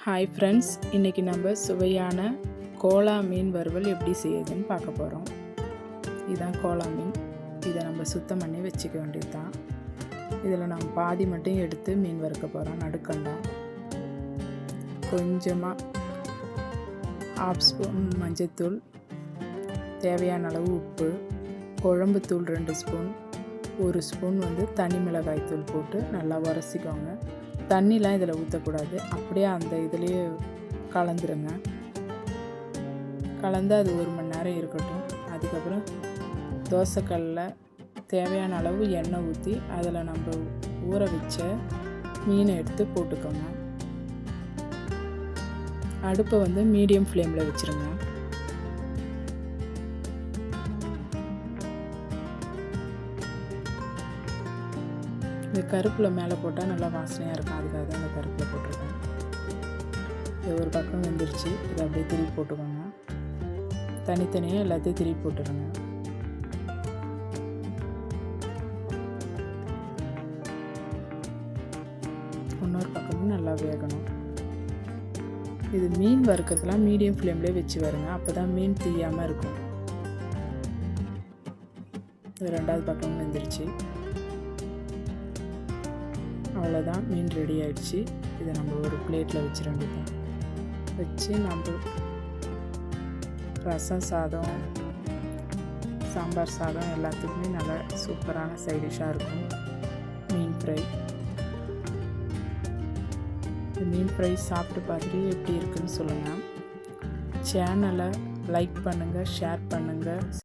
Hi friends, இன்றைக்கி நம்ம சுவையான கோலா மீன் வறுவல் எப்படி செய்யுதுன்னு பார்க்க போகிறோம். இதுதான் கோலா மீன். இதை நம்ம சுத்தம் பண்ணி வச்சுக்க வேண்டியது தான். இதில் நம்ம பாதி மட்டும் எடுத்து மீன் வறுக்க போகிறோம். நடுக்கண்டா கொஞ்சமாக 1/2 ஸ்பூன் மஞ்சத்தூள், தேவையான அளவு உப்பு, குழம்புத்தூள் 2 ஸ்பூன், 1 ஸ்பூன் தனி மிளகாய் தூள் போட்டு நல்லா உரசிக்கோங்க. தண்ணிலாம் இதில் ஊற்றக்கூடாது, அப்படியே அந்த இதுலேயே கலந்துருங்க. கலந்து அது 1 மணி நேரம் இருக்கட்டும். அதுக்கப்புறம் தோசைக்கல்லில் தேவையான அளவு எண்ணெய் ஊற்றி அதில் நம்ம ஊற வச்ச மீனை எடுத்து போட்டுக்கோங்க. அடுப்பை மீடியம் ஃப்ளேமில் வச்சுருங்க. இந்த கருப்பில் மேலே போட்டால் நல்லா வாசனையாக இருக்கும், அதுக்காக தான் இந்த கருப்பில் போட்டிருக்கேன். இது ஒரு பக்கம் வெந்துருச்சு. இதை அப்படியே திருப்பி போட்டுக்கோங்க. தனித்தனியாக எல்லாத்தையும் திருப்பி போட்டுருங்க. இன்னொரு பக்கமும் நல்லா வேகணும். இது மீன் வறுக்கிறதுலாம் மீடியம் ஃப்ளேம்லேயே வச்சு வருங்க, அப்போ தான் மீன் தீயாமல் இருக்கும். இது 2வது பக்கமும் வெந்துருச்சு. அவ்வளோதான், மீன் ரெடி ஆகிடுச்சு. இதை நம்ம ஒரு பிளேட்டில் வச்சிட வேண்டியதான். வச்சு நம்ம ரசம் சாதம், சாம்பார் சாதம் எல்லாத்துக்குமே நல்லா சூப்பரான சைடிஷ்ஷாக இருக்கும். மீன் ஃப்ரை. இந்த மீன் ஃப்ரை சாப்பிட்டு பார்த்துட்டு எப்படி இருக்குதுன்னு சொல்லுங்கள். சேனலை லைக் பண்ணுங்கள், ஷேர் பண்ணுங்கள்.